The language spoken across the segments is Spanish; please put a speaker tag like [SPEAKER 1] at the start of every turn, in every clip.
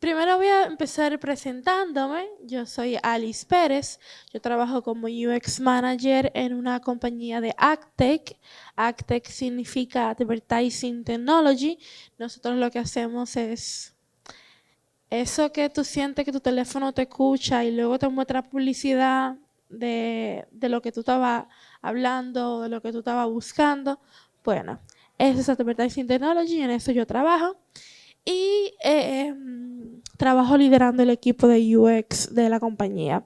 [SPEAKER 1] Primero voy a empezar presentándome. Yo soy Alice Pérez. Yo trabajo como UX Manager en una compañía de AgTech. AgTech significa Advertising Technology. Nosotros lo que hacemos es eso que tú sientes que tu teléfono te escucha y luego te muestra publicidad de lo que tú estabas hablando, de lo que tú estabas buscando. Bueno, eso es Advertising Technology y en eso yo trabajo. Y trabajo liderando el equipo de UX de la compañía.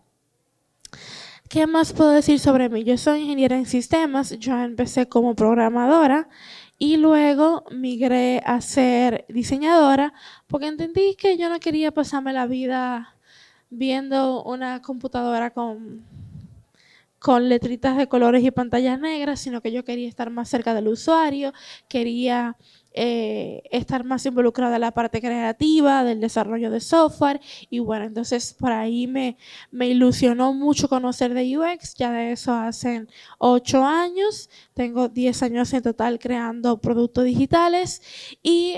[SPEAKER 1] ¿Qué más puedo decir sobre mí? Yo soy ingeniera en sistemas, yo empecé como programadora y luego migré a ser diseñadora porque entendí que yo no quería pasarme la vida viendo una computadora con letritas de colores y pantallas negras, sino que yo quería estar más cerca del usuario, quería estar más involucrada en la parte creativa del desarrollo de software y bueno, entonces por ahí me ilusionó mucho conocer de UX, ya de eso hacen 8 años, tengo 10 años en total creando productos digitales y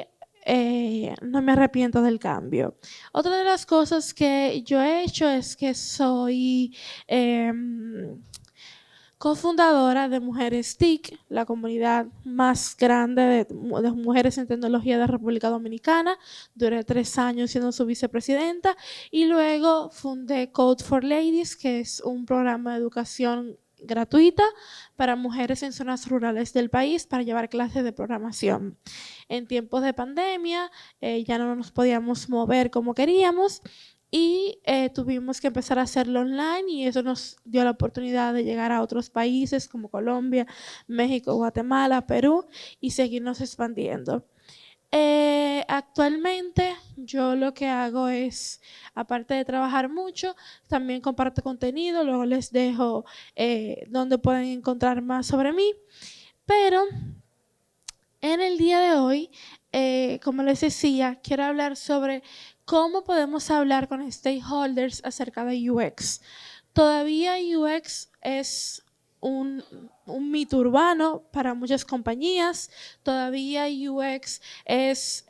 [SPEAKER 1] no me arrepiento del cambio. Otra de las cosas que yo he hecho es que soy eh, cofundadora de Mujeres TIC, la comunidad más grande de mujeres en tecnología de República Dominicana. Duré 3 años siendo su vicepresidenta y luego fundé Code for Ladies, que es un programa de educación gratuita para mujeres en zonas rurales del país para llevar clases de programación. En tiempos de pandemia ya no nos podíamos mover como queríamos y tuvimos que empezar a hacerlo online y eso nos dio la oportunidad de llegar a otros países como Colombia, México, Guatemala, Perú y seguirnos expandiendo. Actualmente yo lo que hago es, aparte de trabajar mucho, también comparto contenido, luego les dejo donde pueden encontrar más sobre mí, pero en el día de hoy, como les decía, quiero hablar sobre cómo podemos hablar con stakeholders acerca de UX. Todavía UX es un, un mito urbano para muchas compañías. Todavía UX es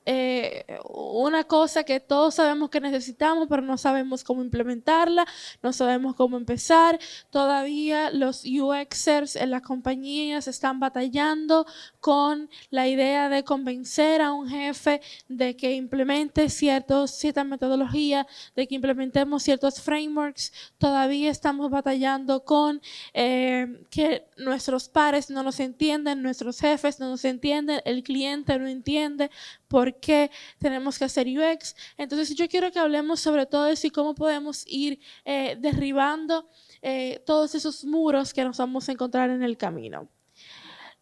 [SPEAKER 1] una cosa que todos sabemos que necesitamos, pero no sabemos cómo implementarla, no sabemos cómo empezar. Todavía los UXers en las compañías están batallando con la idea de convencer a un jefe de que implemente cierta metodología, de que implementemos ciertos frameworks. Todavía estamos batallando con que nuestros pares no nos entienden, nuestros jefes no nos entienden, el cliente no entiende por qué tenemos que hacer UX. Entonces yo quiero que hablemos sobre todo eso y cómo podemos ir derribando todos esos muros que nos vamos a encontrar en el camino.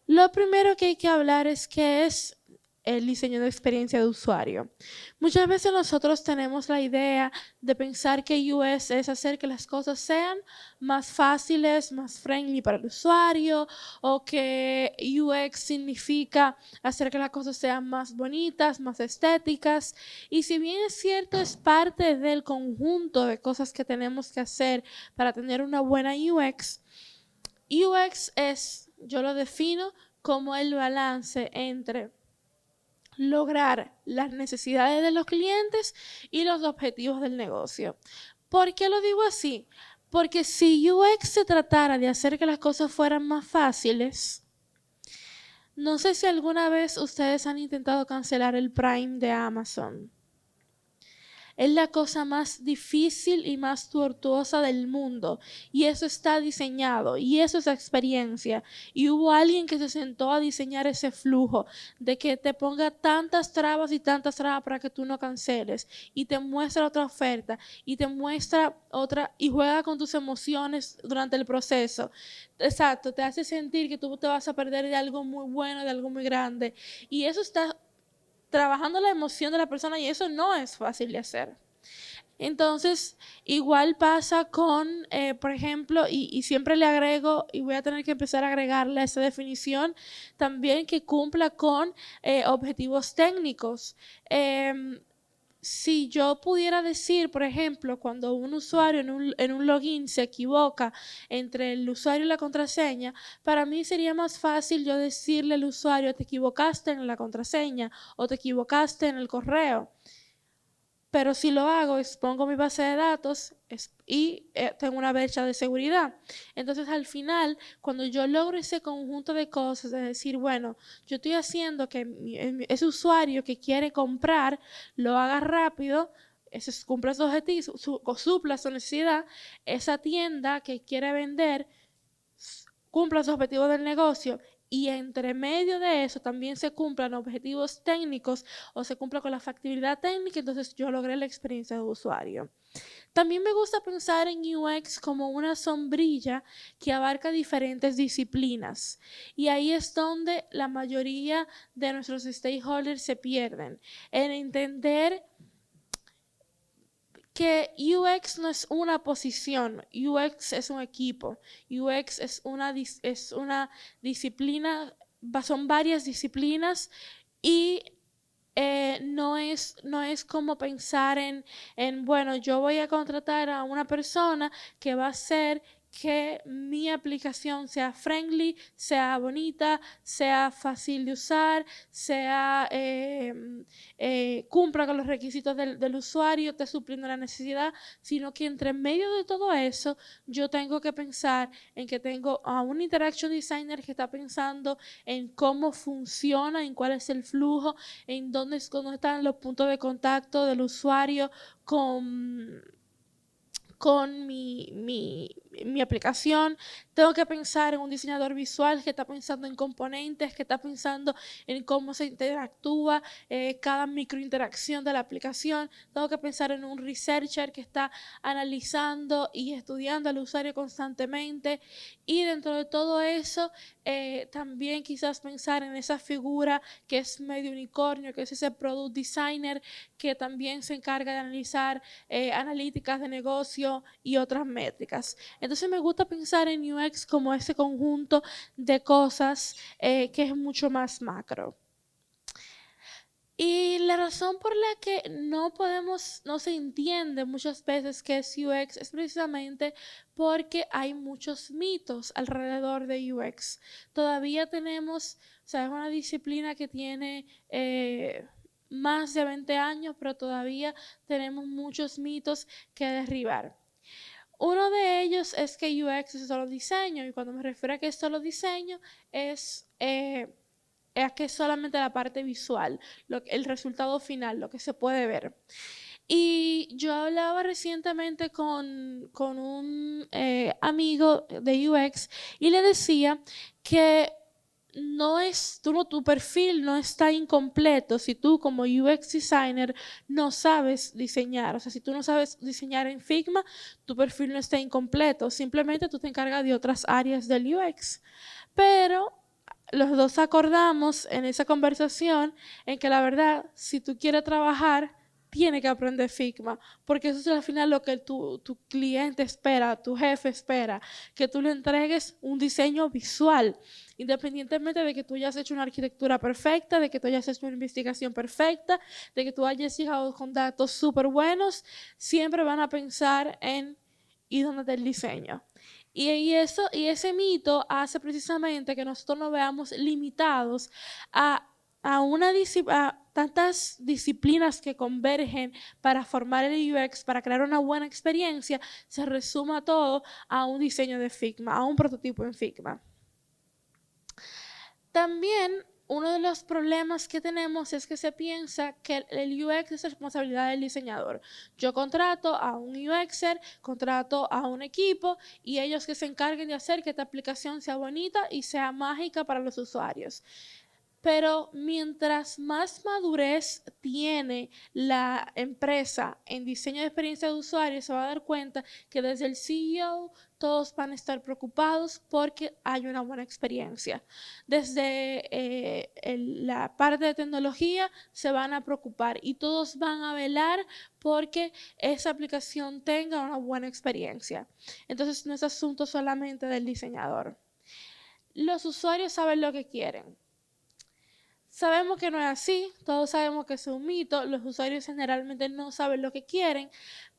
[SPEAKER 1] Lo primero que hay que hablar es qué es el diseño de experiencia de usuario. Muchas veces nosotros tenemos la idea de pensar que UX es hacer que las cosas sean más fáciles, más friendly para el usuario, o que UX significa hacer que las cosas sean más bonitas, más estéticas. Y si bien es cierto, es parte del conjunto de cosas que tenemos que hacer para tener una buena UX. UX es, yo lo defino como el balance entre lograr las necesidades de los clientes y los objetivos del negocio. ¿Por qué lo digo así? Porque si UX se tratara de hacer que las cosas fueran más fáciles, no sé si alguna vez ustedes han intentado cancelar el Prime de Amazon. Es la cosa más difícil y más tortuosa del mundo. Y eso está diseñado. Y eso es experiencia. Y hubo alguien que se sentó a diseñar ese flujo de que te ponga tantas trabas y tantas trabas para que tú no canceles. Y te muestra otra oferta. Y te muestra otra. Y juega con tus emociones durante el proceso. Exacto. Te hace sentir que tú te vas a perder de algo muy bueno, de algo muy grande. Y eso está trabajando la emoción de la persona y eso no es fácil de hacer. Entonces, igual pasa con, por ejemplo, y siempre le agrego, y voy a tener que empezar a agregarle a esa definición, también que cumpla con objetivos técnicos. si yo pudiera decir, por ejemplo, cuando un usuario en un login se equivoca entre el usuario y la contraseña, para mí sería más fácil yo decirle al usuario, te equivocaste en la contraseña o te equivocaste en el correo. Pero si lo hago, expongo mi base de datos y tengo una brecha de seguridad. Entonces, al final, cuando yo logro ese conjunto de cosas, de decir, bueno, yo estoy haciendo que ese usuario que quiere comprar lo haga rápido, cumpla su objetivo, supla su necesidad, esa tienda que quiere vender cumpla los objetivos del negocio y entre medio de eso también se cumplan objetivos técnicos o se cumpla con la factibilidad técnica, entonces yo logré la experiencia de usuario. También me gusta pensar en UX como una sombrilla que abarca diferentes disciplinas y ahí es donde la mayoría de nuestros stakeholders se pierden, en entender que UX no es una posición, UX es un equipo, UX es una disciplina, son varias disciplinas y no es como pensar bueno, yo voy a contratar a una persona que va a hacer que mi aplicación sea friendly, sea bonita, sea fácil de usar, sea cumpla con los requisitos del usuario, esté supliendo la necesidad, sino que entre medio de todo eso yo tengo que pensar en que tengo a un interaction designer que está pensando en cómo funciona, en cuál es el flujo, en dónde están los puntos de contacto del usuario con mi aplicación. Tengo que pensar en un diseñador visual que está pensando en componentes, que está pensando en cómo se interactúa cada microinteracción de la aplicación. Tengo que pensar en un researcher que está analizando y estudiando al usuario constantemente. Y dentro de todo eso, también quizás pensar en esa figura que es medio unicornio, que es ese product designer que también se encarga de analizar analíticas de negocio y otras métricas. Entonces me gusta pensar en UX como ese conjunto de cosas que es mucho más macro. Y la razón por la que no se entiende muchas veces qué es UX es precisamente porque hay muchos mitos alrededor de UX. Todavía tenemos, o sea, es una disciplina que tiene más de 20 años, pero todavía tenemos muchos mitos que derribar. Uno de ellos es que UX es solo diseño, y cuando me refiero a que es solo diseño, es que es solamente la parte visual, el resultado final, lo que se puede ver. Y yo hablaba recientemente con un amigo de UX y le decía que tu perfil no está incompleto si tú como UX designer no sabes diseñar. O sea, si tú no sabes diseñar en Figma, tu perfil no está incompleto. Simplemente tú te encargas de otras áreas del UX. Pero los dos acordamos en esa conversación en que la verdad, si tú quieres trabajar, tienes que aprender Figma, porque eso es al final lo que tu cliente espera, tu jefe espera, que tú le entregues un diseño visual, independientemente de que tú hayas hecho una arquitectura perfecta, de que tú hayas hecho una investigación perfecta, de que tú hayas llegado con datos súper buenos, siempre van a pensar en ¿y dónde está el diseño? Y ese mito hace precisamente que nosotros nos veamos limitados a tantas disciplinas que convergen para formar el UX, para crear una buena experiencia, se resuma todo a un diseño de Figma, a un prototipo en Figma. También uno de los problemas que tenemos es que se piensa que el UX es responsabilidad del diseñador. Yo contrato a un UXer, contrato a un equipo y ellos que se encarguen de hacer que esta aplicación sea bonita y sea mágica para los usuarios. Pero mientras más madurez tiene la empresa en diseño de experiencia de usuario, se va a dar cuenta que desde el CEO todos van a estar preocupados porque hay una buena experiencia. Desde la parte de tecnología se van a preocupar y todos van a velar porque esa aplicación tenga una buena experiencia. Entonces no es asunto solamente del diseñador. Los usuarios saben lo que quieren. Sabemos que no es así, todos sabemos que es un mito, los usuarios generalmente no saben lo que quieren,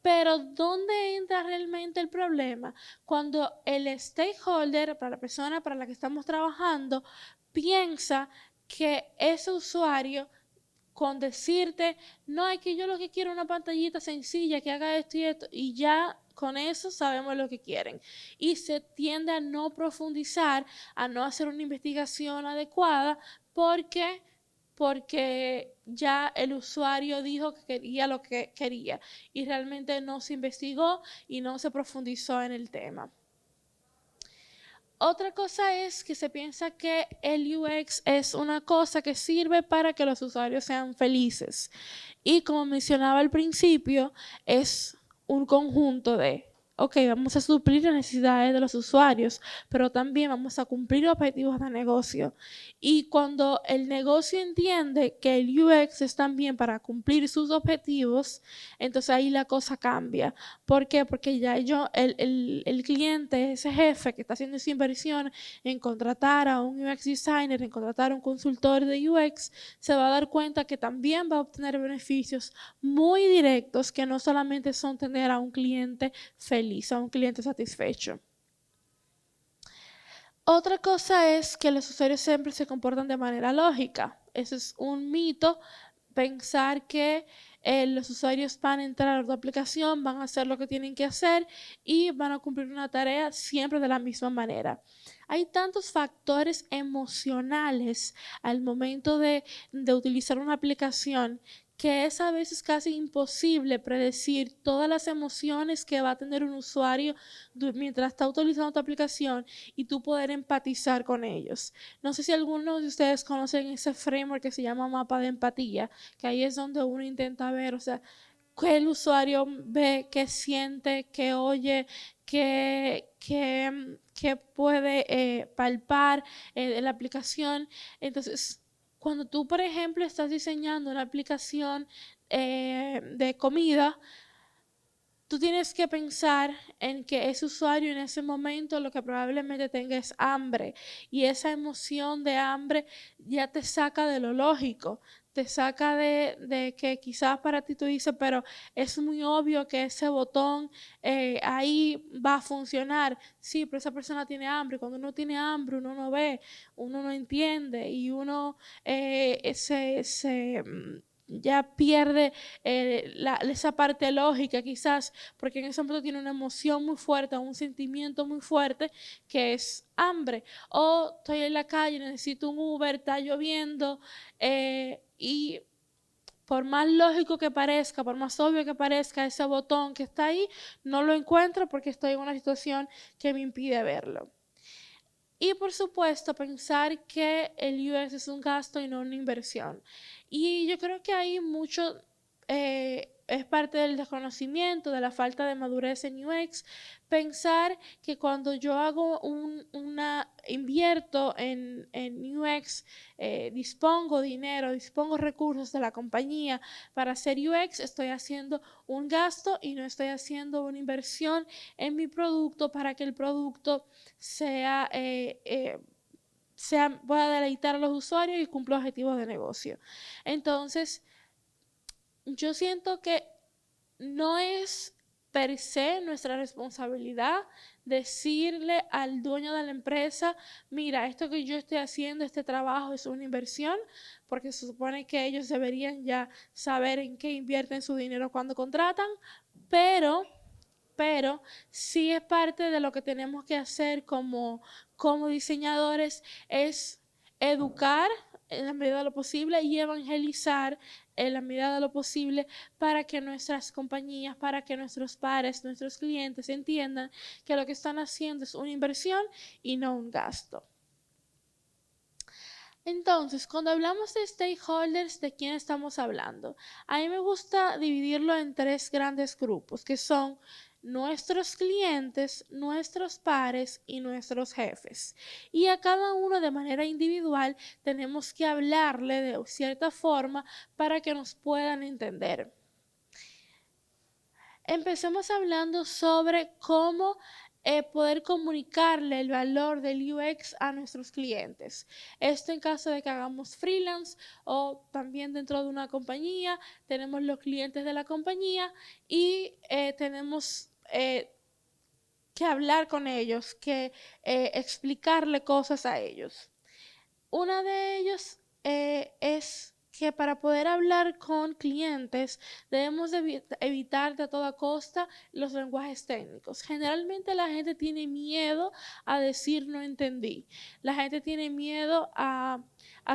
[SPEAKER 1] pero ¿dónde entra realmente el problema? Cuando el stakeholder, para la persona para la que estamos trabajando, piensa que ese usuario con decirte, no, es que yo lo que quiero es una pantallita sencilla que haga esto y esto, y ya con eso sabemos lo que quieren. Y se tiende a no profundizar, a no hacer una investigación adecuada, porque ya el usuario dijo que quería lo que quería y realmente no se investigó y no se profundizó en el tema. Otra cosa es que se piensa que el UX es una cosa que sirve para que los usuarios sean felices. Y como mencionaba al principio, es un conjunto de, ok, vamos a suplir las necesidades de los usuarios, pero también vamos a cumplir objetivos de negocio. Y cuando el negocio entiende que el UX es también para cumplir sus objetivos, entonces ahí la cosa cambia. ¿Por qué? Porque ya el cliente, ese jefe que está haciendo esa inversión en contratar a un UX designer, en contratar a un consultor de UX, se va a dar cuenta que también va a obtener beneficios muy directos que no solamente son tener a un cliente feliz, a un cliente satisfecho. Otra cosa es que los usuarios siempre se comportan de manera lógica. Eso es un mito, pensar que los usuarios van a entrar a tu aplicación, van a hacer lo que tienen que hacer y van a cumplir una tarea siempre de la misma manera. Hay tantos factores emocionales al momento de utilizar una aplicación que es a veces casi imposible predecir todas las emociones que va a tener un usuario mientras está utilizando tu aplicación y tú poder empatizar con ellos. No sé si algunos de ustedes conocen ese framework que se llama mapa de empatía, que ahí es donde uno intenta ver, o sea, qué el usuario ve, qué siente, qué oye, qué puede palpar en la aplicación. Entonces, cuando tú, por ejemplo, estás diseñando una aplicación de comida, tú tienes que pensar en que ese usuario en ese momento lo que probablemente tenga es hambre y esa emoción de hambre ya te saca de lo lógico, te saca de que quizás para ti tú dices, pero es muy obvio que ese botón ahí va a funcionar. Sí, pero esa persona tiene hambre. Cuando uno tiene hambre, uno no ve, uno no entiende y uno ya pierde esa parte lógica quizás, porque en ese momento tiene una emoción muy fuerte, un sentimiento muy fuerte que es hambre. O estoy en la calle, necesito un Uber, está lloviendo y por más lógico que parezca, por más obvio que parezca ese botón que está ahí, no lo encuentro porque estoy en una situación que me impide verlo. Y por supuesto, pensar que el UX es un gasto y no una inversión. Y yo creo que hay mucho, es parte del desconocimiento, de la falta de madurez en UX, pensar que cuando yo hago invierto en UX, dispongo dinero, dispongo recursos de la compañía para hacer UX, estoy haciendo un gasto y no estoy haciendo una inversión en mi producto para que el producto pueda deleitar a los usuarios y cumpla objetivos de negocio. Entonces, yo siento que no es per se nuestra responsabilidad decirle al dueño de la empresa, mira, esto que yo estoy haciendo, este trabajo es una inversión, porque se supone que ellos deberían ya saber en qué invierten su dinero cuando contratan, pero sí es parte de lo que tenemos que hacer como diseñadores, es educar en la medida de lo posible y evangelizar en la medida de lo posible para que nuestras compañías, para que nuestros pares, nuestros clientes entiendan que lo que están haciendo es una inversión y no un gasto. Entonces, cuando hablamos de stakeholders, ¿de quién estamos hablando? A mí me gusta dividirlo en tres grandes grupos, que son nuestros clientes, nuestros pares y nuestros jefes. Y a cada uno de manera individual tenemos que hablarle de cierta forma para que nos puedan entender. Empecemos hablando sobre cómo poder comunicarle el valor del UX a nuestros clientes. Esto en caso de que hagamos freelance o también dentro de una compañía, tenemos los clientes de la compañía y tenemos que hablar con ellos, que explicarle cosas a ellos. Una de ellos es que para poder hablar con clientes debemos evitar de a toda costa los lenguajes técnicos. Generalmente la gente tiene miedo a decir no entendí. La gente tiene miedo a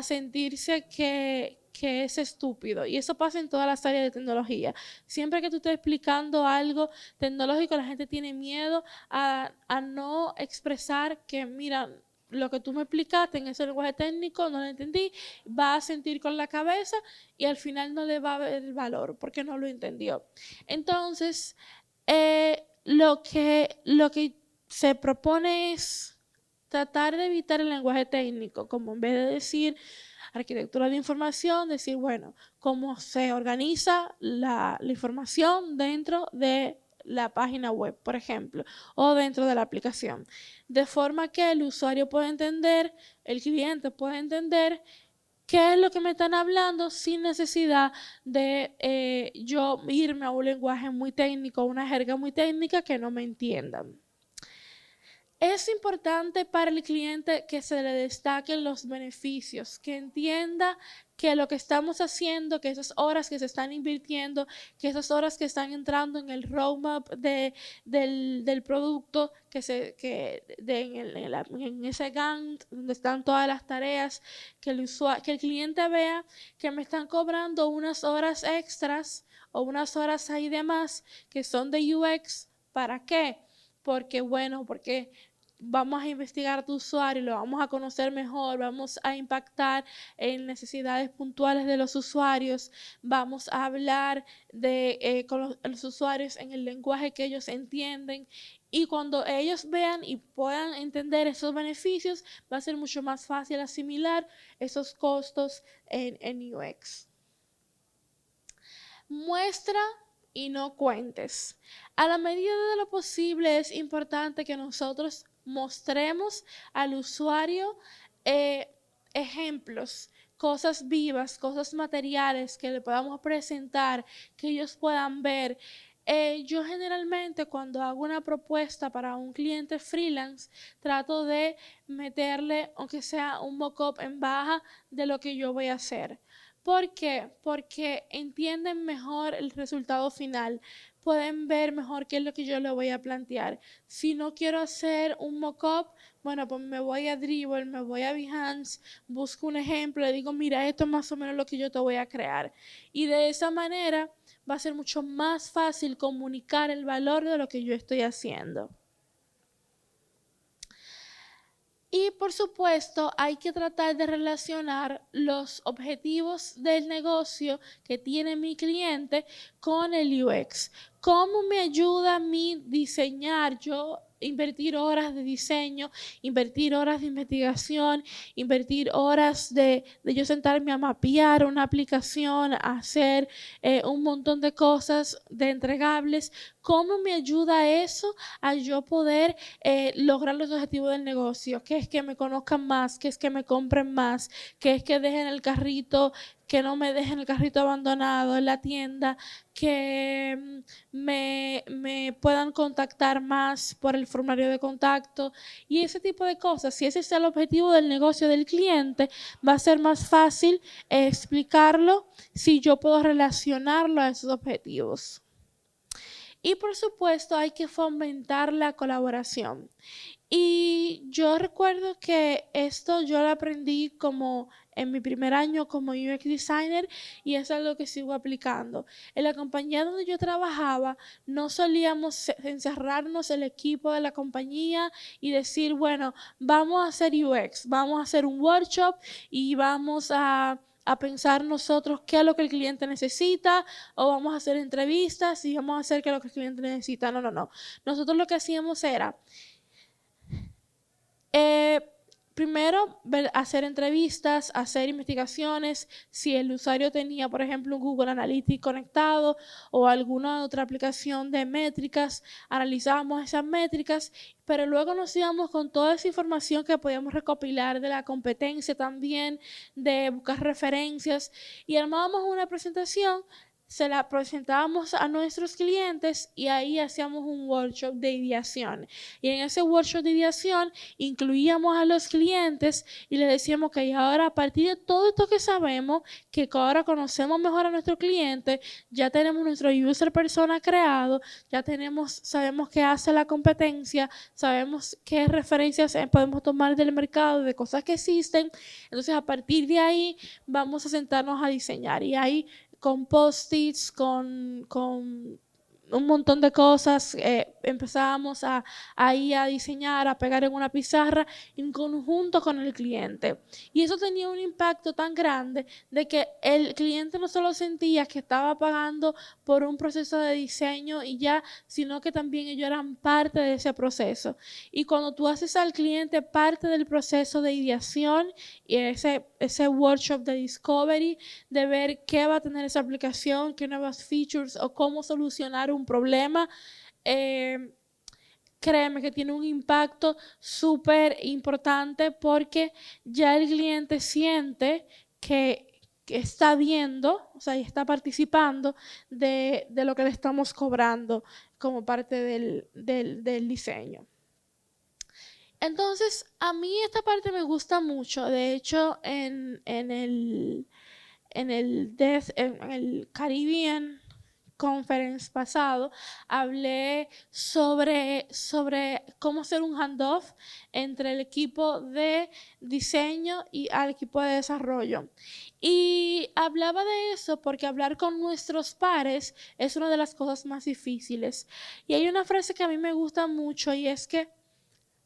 [SPEAKER 1] sentirse que es estúpido. Y eso pasa en todas las áreas de tecnología. Siempre que tú estés explicando algo tecnológico, la gente tiene miedo a no expresar que, mira, lo que tú me explicaste en ese lenguaje técnico no lo entendí, va a sentir con la cabeza y al final no le va a ver el valor porque no lo entendió. Entonces, lo que se propone es tratar de evitar el lenguaje técnico, como en vez de decir arquitectura de información, decir, bueno, cómo se organiza la información dentro de la página web, por ejemplo, o dentro de la aplicación, de forma que el usuario pueda entender, el cliente pueda entender qué es lo que me están hablando sin necesidad de yo irme a un lenguaje muy técnico, una jerga muy técnica que no me entiendan. Es importante para el cliente que se le destaquen los beneficios, que entienda que lo que estamos haciendo, que esas horas que se están invirtiendo, que esas horas que están entrando en el roadmap del producto, en ese Gantt donde están todas las tareas, que el cliente vea que me están cobrando unas horas extras o unas horas ahí de más que son de UX. ¿Para qué? Porque vamos a investigar a tu usuario, lo vamos a conocer mejor, vamos a impactar en necesidades puntuales de los usuarios, vamos a hablar con los usuarios en el lenguaje que ellos entienden, y cuando ellos vean y puedan entender esos beneficios, va a ser mucho más fácil asimilar esos costos en UX. Muestra y no cuentes. A la medida de lo posible es importante que nosotros mostremos al usuario ejemplos, cosas vivas, cosas materiales que le podamos presentar, que ellos puedan ver. Yo generalmente cuando hago una propuesta para un cliente freelance, trato de meterle, aunque sea un mock-up en baja de lo que yo voy a hacer. ¿Por qué? Porque entienden mejor el resultado final, pueden ver mejor qué es lo que yo le voy a plantear. Si no quiero hacer un mock-up, bueno, pues me voy a Dribbble, me voy a Behance, busco un ejemplo, le digo, mira, esto es más o menos lo que yo te voy a crear. Y de esa manera va a ser mucho más fácil comunicar el valor de lo que yo estoy haciendo. Y por supuesto hay que tratar de relacionar los objetivos del negocio que tiene mi cliente con el UX. ¿Cómo me ayuda a mí diseñar? Yo invertir horas de diseño, invertir horas de investigación, invertir horas de yo sentarme a mapear una aplicación, a hacer un montón de cosas de entregables. ¿Cómo me ayuda eso a yo poder lograr los objetivos del negocio? ¿Qué es que me conozcan más? ¿Qué es que me compren más? ¿Qué es que dejen el carrito, que no me dejen el carrito abandonado en la tienda? Que me puedan contactar más por el formulario de contacto y ese tipo de cosas. Si ese es el objetivo del negocio del cliente, va a ser más fácil explicarlo si yo puedo relacionarlo a esos objetivos. Y por supuesto hay que fomentar la colaboración. Y yo recuerdo que esto yo lo aprendí como en mi primer año como UX designer y es algo que sigo aplicando. En la compañía donde yo trabajaba no solíamos encerrarnos el equipo de la compañía y decir, bueno, vamos a hacer UX, vamos a hacer un workshop y vamos a pensar nosotros qué es lo que el cliente necesita, o vamos a hacer entrevistas y vamos a hacer qué es lo que el cliente necesita. No. Nosotros lo que hacíamos era primero, hacer entrevistas, hacer investigaciones, si el usuario tenía, por ejemplo, un Google Analytics conectado o alguna otra aplicación de métricas, analizábamos esas métricas, pero luego nos íbamos con toda esa información que podíamos recopilar de la competencia también, de buscar referencias y armábamos una presentación, se la presentábamos a nuestros clientes y ahí hacíamos un workshop de ideación. Y en ese workshop de ideación incluíamos a los clientes y les decíamos que ahora a partir de todo esto que sabemos, que ahora conocemos mejor a nuestro cliente, ya tenemos nuestro user persona creado, ya sabemos qué hace la competencia, sabemos qué referencias podemos tomar del mercado, de cosas que existen. Entonces a partir de ahí vamos a sentarnos a diseñar y ahí con post-its, con un montón de cosas, empezábamos ahí a diseñar, a pegar en una pizarra en conjunto con el cliente. Y eso tenía un impacto tan grande de que el cliente no solo sentía que estaba pagando por un proceso de diseño y ya, sino que también ellos eran parte de ese proceso. Y cuando tú haces al cliente parte del proceso de ideación y ese workshop de discovery, de ver qué va a tener esa aplicación, qué nuevas features o cómo solucionar un problema, créeme que tiene un impacto súper importante porque ya el cliente siente que está viendo, o sea, y está participando de lo que le estamos cobrando como parte del diseño. Entonces, a mí esta parte me gusta mucho. De hecho, en el Caribbean Conference pasado, hablé sobre cómo hacer un handoff entre el equipo de diseño y al equipo de desarrollo. Y hablaba de eso porque hablar con nuestros pares es una de las cosas más difíciles. Y hay una frase que a mí me gusta mucho y es que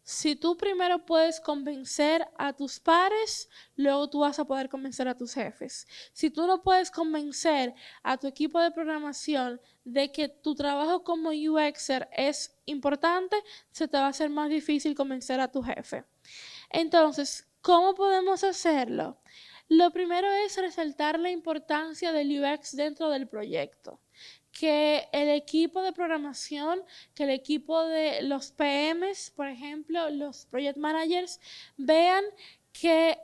[SPEAKER 1] si tú primero puedes convencer a tus pares, luego tú vas a poder convencer a tus jefes. Si tú no puedes convencer a tu equipo de programación de que tu trabajo como UXer es importante, se te va a hacer más difícil convencer a tu jefe. Entonces, ¿cómo podemos hacerlo? Lo primero es resaltar la importancia del UX dentro del proyecto. Que el equipo de programación, que el equipo de los PMs, por ejemplo, los project managers, vean que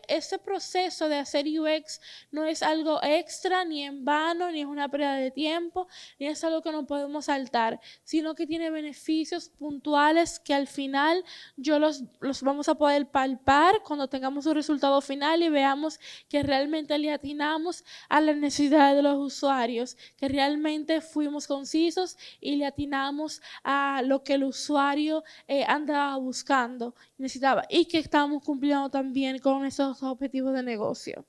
[SPEAKER 1] ese proceso de hacer UX no es algo extra, ni en vano, ni es una pérdida de tiempo, ni es algo que no podemos saltar, sino que tiene beneficios puntuales que al final los vamos a poder palpar cuando tengamos un resultado final y veamos que realmente le atinamos a las necesidades de los usuarios, que realmente fuimos concisos y le atinamos a lo que el usuario andaba buscando, necesitaba, y que estamos cumpliendo también con esos objetivos de negocio.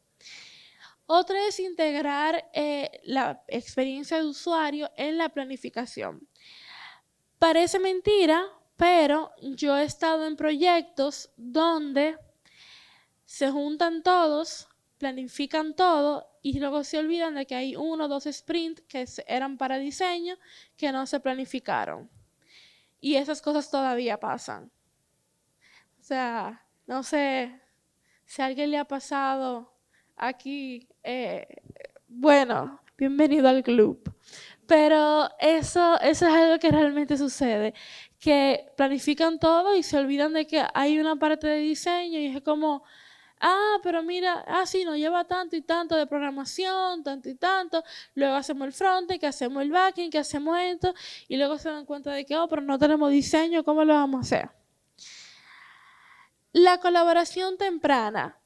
[SPEAKER 1] Otra es integrar la experiencia de usuario en la planificación. Parece mentira, pero yo he estado en proyectos donde se juntan todos, planifican todo y luego se olvidan de que hay 1 o 2 sprints que eran para diseño que no se planificaron. Y esas cosas todavía pasan. O sea, no sé si a alguien le ha pasado aquí, bueno, bienvenido al club. Pero eso es algo que realmente sucede, que planifican todo y se olvidan de que hay una parte de diseño y es como, pero mira, sí, nos lleva tanto y tanto de programación, tanto y tanto, luego hacemos el frontend, que hacemos el backend, que hacemos esto, y luego se dan cuenta de que, pero no tenemos diseño, ¿cómo lo vamos a hacer? La colaboración temprana.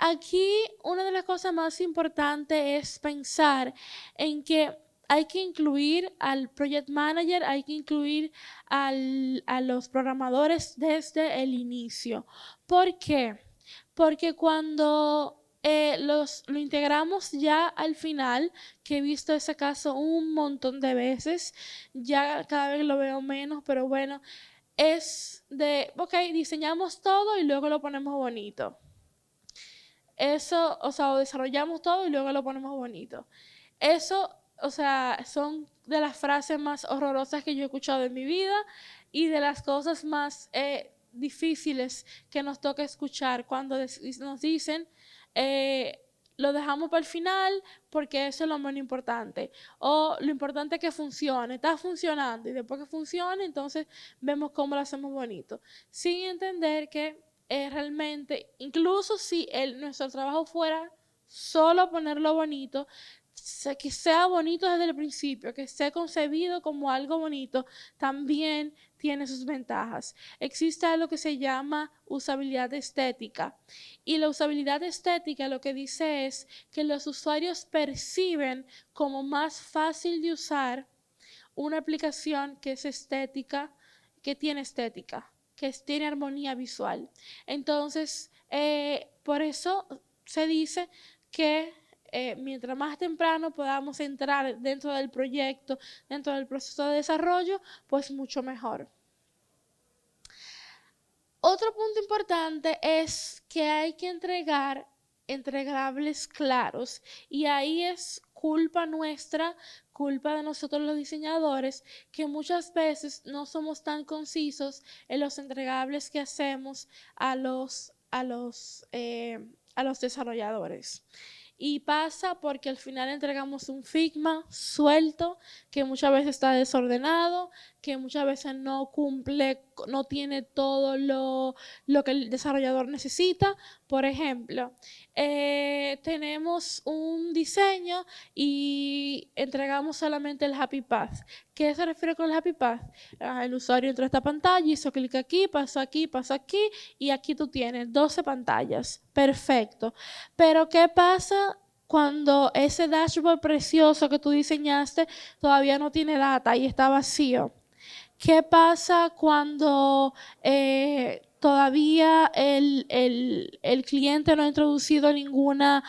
[SPEAKER 1] Aquí una de las cosas más importantes es pensar en que hay que incluir al project manager, hay que incluir a los programadores desde el inicio. ¿Por qué? Porque cuando lo integramos ya al final, que he visto ese caso un montón de veces, ya cada vez lo veo menos, pero bueno, es de, diseñamos todo y luego lo ponemos bonito. Eso, o sea, desarrollamos todo y luego lo ponemos bonito. Eso, o sea, son de las frases más horrorosas que yo he escuchado en mi vida y de las cosas más difíciles que nos toca escuchar cuando nos dicen, lo dejamos para el final porque eso es lo menos importante. O lo importante es que funcione, está funcionando y después que funcione, entonces vemos cómo lo hacemos bonito. Sin entender que realmente, incluso si nuestro trabajo fuera solo ponerlo bonito, que sea bonito desde el principio, que esté concebido como algo bonito, también tiene sus ventajas. Existe algo que se llama usabilidad estética. Y la usabilidad estética lo que dice es que los usuarios perciben como más fácil de usar una aplicación que es estética, que tiene armonía visual. Entonces, por eso se dice que mientras más temprano podamos entrar dentro del proyecto, dentro del proceso de desarrollo, pues mucho mejor. Otro punto importante es que hay que entregar entregables claros, y ahí es culpa nuestra, culpa de nosotros los diseñadores, que muchas veces no somos tan concisos en los entregables que hacemos a los desarrolladores. Y pasa porque al final entregamos un Figma suelto, que muchas veces está desordenado, que muchas veces no cumple, no tiene todo lo que el desarrollador necesita. Por ejemplo, tenemos un diseño y entregamos solamente el Happy Path. ¿Qué se refiere con el Happy Path? El usuario entró a esta pantalla, hizo clic aquí, pasó aquí, y aquí tú tienes 12 pantallas. Perfecto. Pero ¿qué pasa cuando ese dashboard precioso que tú diseñaste todavía no tiene data y está vacío? ¿Qué pasa cuando todavía el cliente no ha introducido ninguna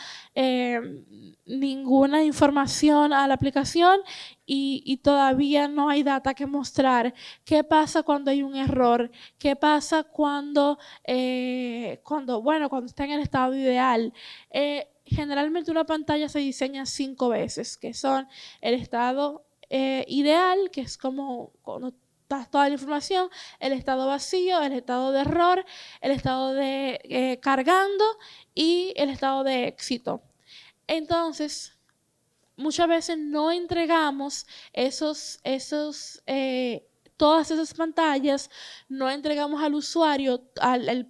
[SPEAKER 1] información a la aplicación y todavía no hay data que mostrar? ¿Qué pasa cuando hay un error? ¿Qué pasa cuando está en el estado ideal? Generalmente una pantalla se diseña 5 veces, que son el estado ideal, que es como cuando está toda la información, el estado vacío, el estado de error, el estado de cargando y el estado de éxito. Entonces, muchas veces no entregamos todas esas pantallas, no entregamos al usuario, al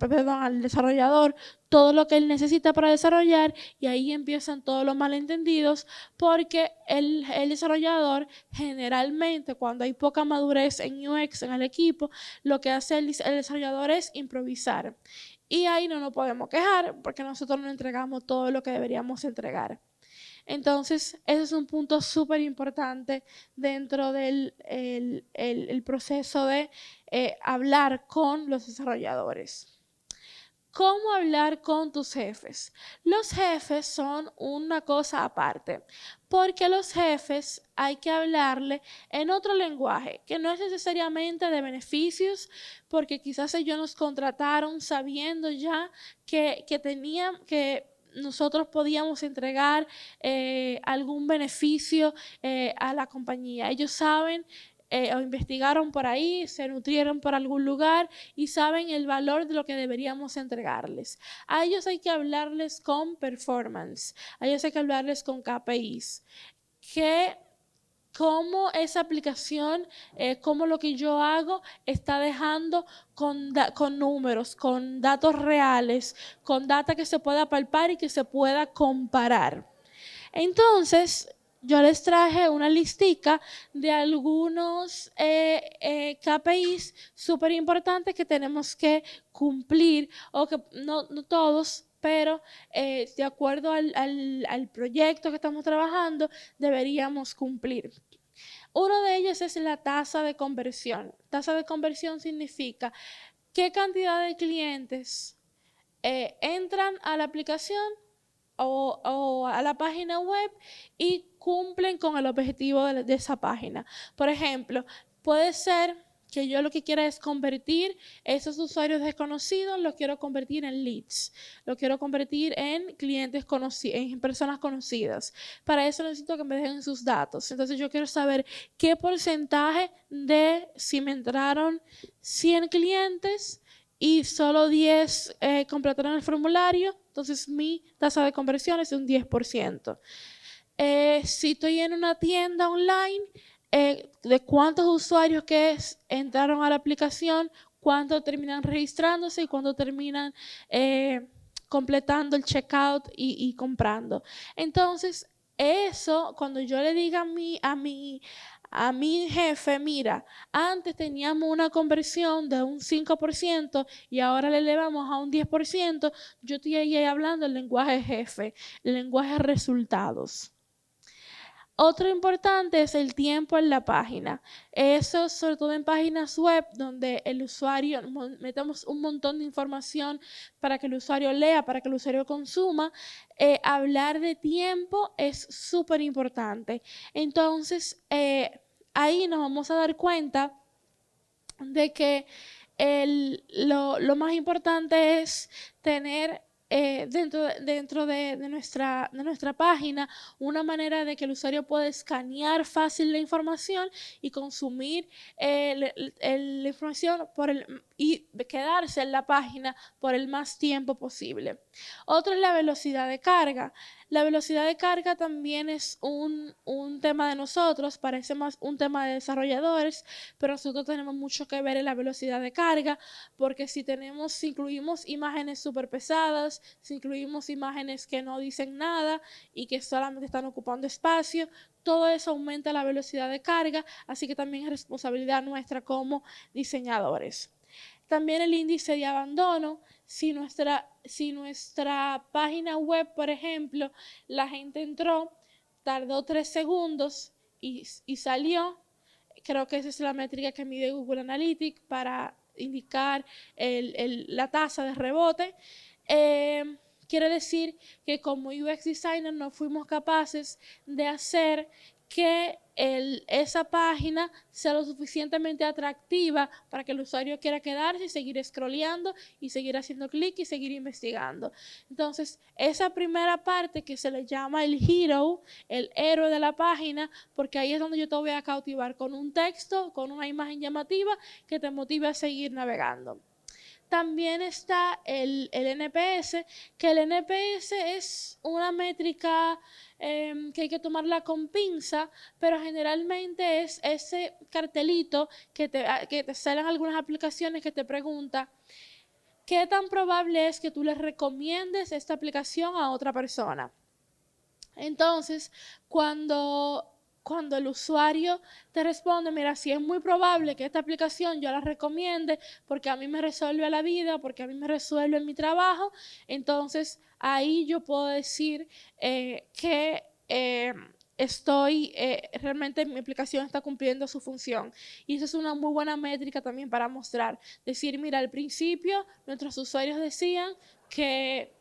[SPEAKER 1] desarrollador, todo lo que él necesita para desarrollar, y ahí empiezan todos los malentendidos, porque el desarrollador generalmente, cuando hay poca madurez en UX en el equipo, lo que hace el desarrollador es improvisar. Y ahí no nos podemos quejar porque nosotros no entregamos todo lo que deberíamos entregar. Entonces, ese es un punto súper importante dentro del el proceso de hablar con los desarrolladores. ¿Cómo hablar con tus jefes? Los jefes son una cosa aparte, porque los jefes hay que hablarle en otro lenguaje, que no es necesariamente de beneficios, porque quizás ellos nos contrataron sabiendo ya que nosotros podíamos entregar algún beneficio a la compañía. Ellos saben o investigaron por ahí, se nutrieron por algún lugar y saben el valor de lo que deberíamos entregarles. A ellos hay que hablarles con performance, a ellos hay que hablarles con KPIs, cómo esa aplicación, cómo lo que yo hago está dejando con números, con datos reales, con data que se pueda palpar y que se pueda comparar. Entonces, yo les traje una listica de algunos KPIs súper importantes que tenemos que cumplir, o que no todos, pero de acuerdo al proyecto que estamos trabajando, deberíamos cumplir. Uno de ellos es la tasa de conversión. Tasa de conversión significa qué cantidad de clientes entran a la aplicación o a la página web y cumplen con el objetivo de esa página. Por ejemplo, puede ser que yo lo que quiera es convertir esos usuarios desconocidos, los quiero convertir en leads, lo quiero convertir en clientes conocidos, en personas conocidas. Para eso necesito que me dejen sus datos. Entonces yo quiero saber qué porcentaje de si me entraron 100 clientes y solo 10 completaron el formulario, entonces mi tasa de conversión es de un 10%. Si estoy en una tienda online, de cuántos usuarios que entraron a la aplicación, cuántos terminan registrándose y cuántos terminan completando el checkout y comprando. Entonces, eso, cuando yo le diga a mi jefe, mira, antes teníamos una conversión de un 5% y ahora le elevamos a un 10%, yo estoy ahí hablando el lenguaje jefe, el lenguaje resultados. Otro importante es el tiempo en la página. Eso sobre todo en páginas web donde el usuario, metemos un montón de información para que el usuario lea, para que el usuario consuma. Hablar de tiempo es súper importante. Entonces, ahí nos vamos a dar cuenta de que lo más importante es tener dentro de nuestra página una manera de que el usuario pueda escanear fácil la información y consumir la información y quedarse en la página por el más tiempo posible. Otro es la velocidad de carga. La velocidad de carga también es un tema de nosotros, parece más un tema de desarrolladores, pero nosotros tenemos mucho que ver en la velocidad de carga, porque si incluimos imágenes súper pesadas, si incluimos imágenes que no dicen nada y que solamente están ocupando espacio, todo eso aumenta la velocidad de carga, así que también es responsabilidad nuestra como diseñadores. También el índice de abandono. Si nuestra página web, por ejemplo, la gente entró, tardó 3 segundos y salió, creo que esa es la métrica que mide Google Analytics para indicar la tasa de rebote. Quiere decir que como UX designer no fuimos capaces de hacer que esa página sea lo suficientemente atractiva para que el usuario quiera quedarse y seguir scrolleando y seguir haciendo clic y seguir investigando. Entonces, esa primera parte que se le llama el hero, el héroe de la página, porque ahí es donde yo te voy a cautivar con un texto, con una imagen llamativa que te motive a seguir navegando. También está el NPS, que el NPS es una métrica que hay que tomarla con pinza, pero generalmente es ese cartelito que te salen algunas aplicaciones que te pregunta qué tan probable es que tú le recomiendes esta aplicación a otra persona. Entonces, cuando el usuario te responde, mira, si es muy probable que esta aplicación yo la recomiende porque a mí me resuelve la vida, porque a mí me resuelve mi trabajo, entonces ahí yo puedo decir que realmente mi aplicación está cumpliendo su función. Y eso es una muy buena métrica también para mostrar. Decir, mira, al principio nuestros usuarios decían que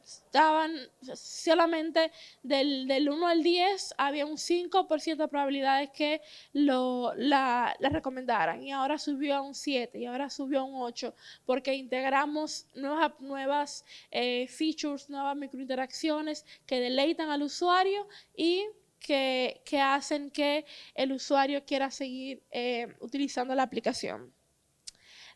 [SPEAKER 1] estaban solamente del 1 al 10 había un 5% de probabilidades que la recomendaran y ahora subió a un 7 y ahora subió a un 8 porque integramos nuevas features, nuevas microinteracciones que deleitan al usuario y que hacen que el usuario quiera seguir utilizando la aplicación.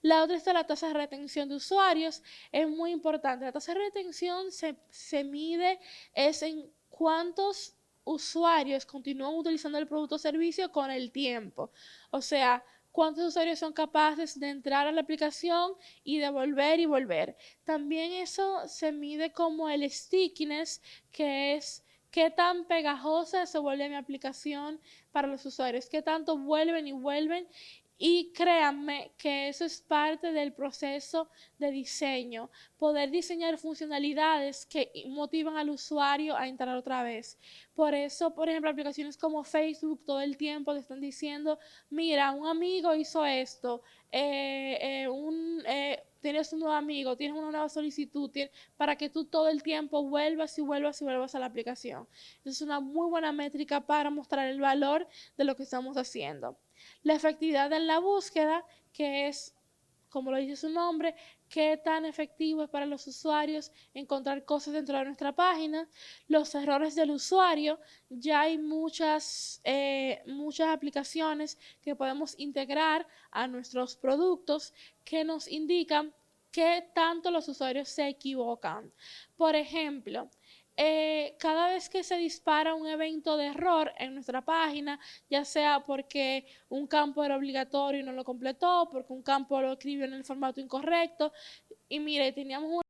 [SPEAKER 1] La otra está la tasa de retención de usuarios, es muy importante. La tasa de retención se mide en cuántos usuarios continúan utilizando el producto o servicio con el tiempo. O sea, cuántos usuarios son capaces de entrar a la aplicación y de volver y volver. También eso se mide como el stickiness, que es qué tan pegajosa se vuelve mi aplicación para los usuarios, qué tanto vuelven y vuelven. Y créanme que eso es parte del proceso de diseño, poder diseñar funcionalidades que motivan al usuario a entrar otra vez. Por eso, por ejemplo, aplicaciones como Facebook todo el tiempo te están diciendo, mira, un amigo hizo esto, tienes un nuevo amigo, tienes una nueva solicitud, para que tú todo el tiempo vuelvas y vuelvas y vuelvas a la aplicación. Es una muy buena métrica para mostrar el valor de lo que estamos haciendo. La efectividad en la búsqueda, que es, como lo dice su nombre, qué tan efectivo es para los usuarios encontrar cosas dentro de nuestra página, los errores del usuario. Ya hay muchas aplicaciones que podemos integrar a nuestros productos que nos indican qué tanto los usuarios se equivocan. Por ejemplo, cada vez que se dispara un evento de error en nuestra página, ya sea porque un campo era obligatorio y no lo completó, porque un campo lo escribió en el formato incorrecto, y mire, teníamos un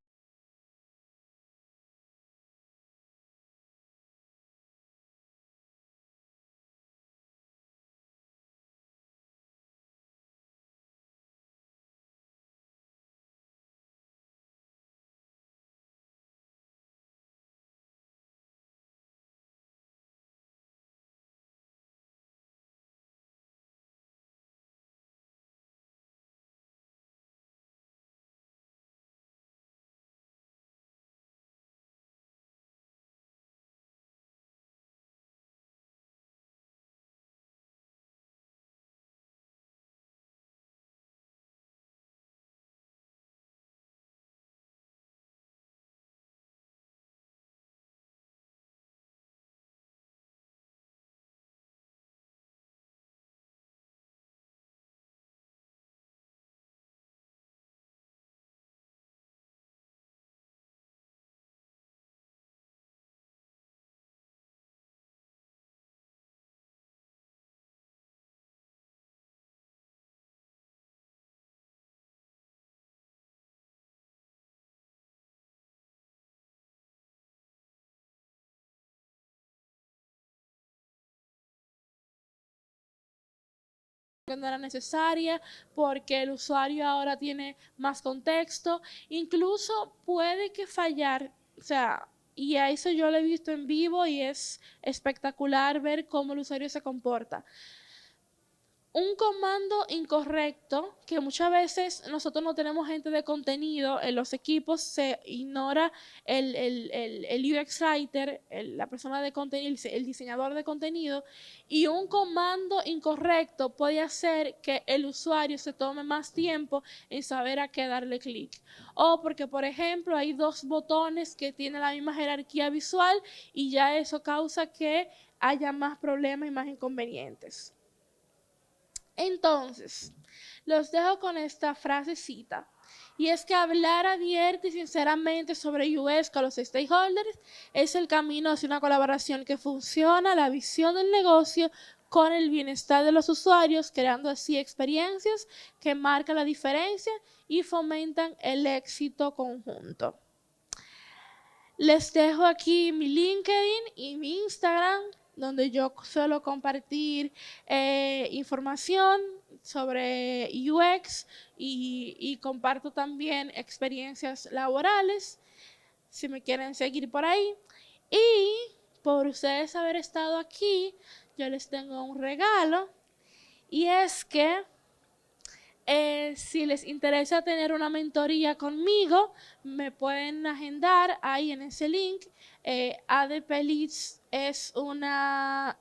[SPEAKER 1] que no era necesaria porque el usuario ahora tiene más contexto. Incluso puede que fallar, o sea, y a eso yo lo he visto en vivo y es espectacular ver cómo el usuario se comporta. Un comando incorrecto, que muchas veces nosotros no tenemos gente de contenido en los equipos, se ignora el UX Writer, la persona de contenido, el diseñador de contenido, y un comando incorrecto puede hacer que el usuario se tome más tiempo en saber a qué darle clic. O porque, por ejemplo, hay dos botones que tienen la misma jerarquía visual y ya eso causa que haya más problemas y más inconvenientes. Entonces, los dejo con esta frasecita. Y es que hablar abierto y sinceramente sobre UX con los stakeholders es el camino hacia una colaboración que funciona, la visión del negocio con el bienestar de los usuarios, creando así experiencias que marcan la diferencia y fomentan el éxito conjunto. Les dejo aquí mi LinkedIn y mi Instagram, donde yo suelo compartir información sobre UX y comparto también experiencias laborales, si me quieren seguir por ahí. Y por ustedes haber estado aquí, yo les tengo un regalo, y es que si les interesa tener una mentoría conmigo, me pueden agendar ahí en ese link. ADP Leads es una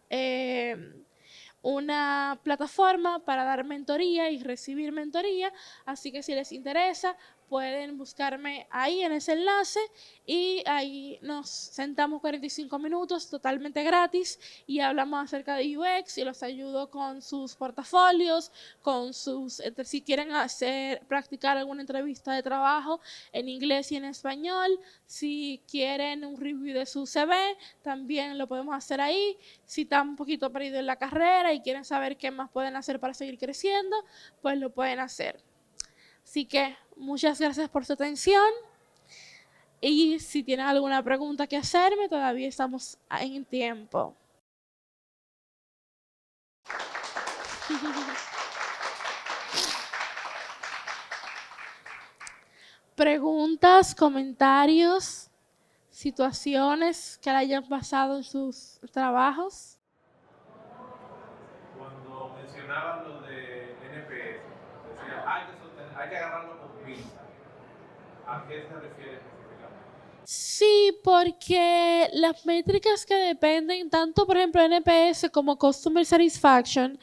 [SPEAKER 1] plataforma para dar mentoría y recibir mentoría, así que si les interesa pueden buscarme ahí en ese enlace y ahí nos sentamos 45 minutos totalmente gratis y hablamos acerca de UX y los ayudo con sus portafolios, con sus, si quieren practicar alguna entrevista de trabajo en inglés y en español, si quieren un review de su CV, también lo podemos hacer ahí. Si están un poquito perdidos en la carrera y quieren saber qué más pueden hacer para seguir creciendo, pues lo pueden hacer. Así que muchas gracias por su atención. Y si tienen alguna pregunta que hacerme, todavía estamos en tiempo. Preguntas, comentarios, situaciones que le hayan pasado en sus trabajos.
[SPEAKER 2] Cuando mencionaban lo de NPS, decía, hay que agarrarlo con pinza. ¿A qué se refiere específicamente?
[SPEAKER 1] Sí, porque las métricas que dependen, tanto por ejemplo NPS como Customer Satisfaction,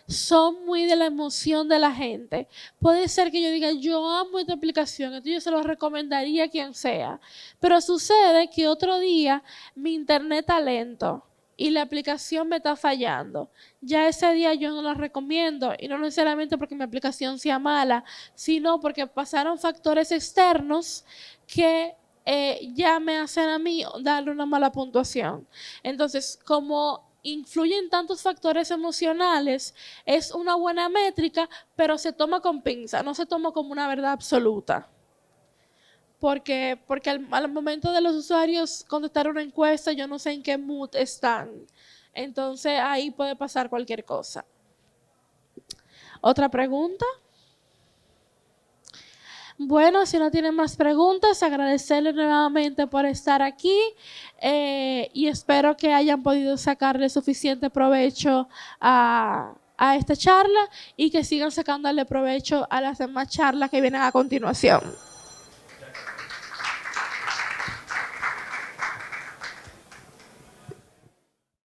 [SPEAKER 1] son muy de la emoción de la gente. Puede ser que yo diga, yo amo esta aplicación, entonces yo se lo recomendaría a quien sea. Pero sucede que otro día mi internet está lento y la aplicación me está fallando. Ya ese día yo no la recomiendo, y no necesariamente porque mi aplicación sea mala, sino porque pasaron factores externos que ya me hacen a mí darle una mala puntuación. Entonces, como influyen tantos factores emocionales, es una buena métrica, pero se toma con pinza, no se toma como una verdad absoluta. Porque al momento de los usuarios contestar una encuesta, yo no sé en qué mood están. Entonces ahí puede pasar cualquier cosa. ¿Otra pregunta? Bueno, si no tienen más preguntas, agradecerles nuevamente por estar aquí y espero que hayan podido sacarle suficiente provecho a esta charla y que sigan sacándole provecho a las demás charlas que vienen a continuación.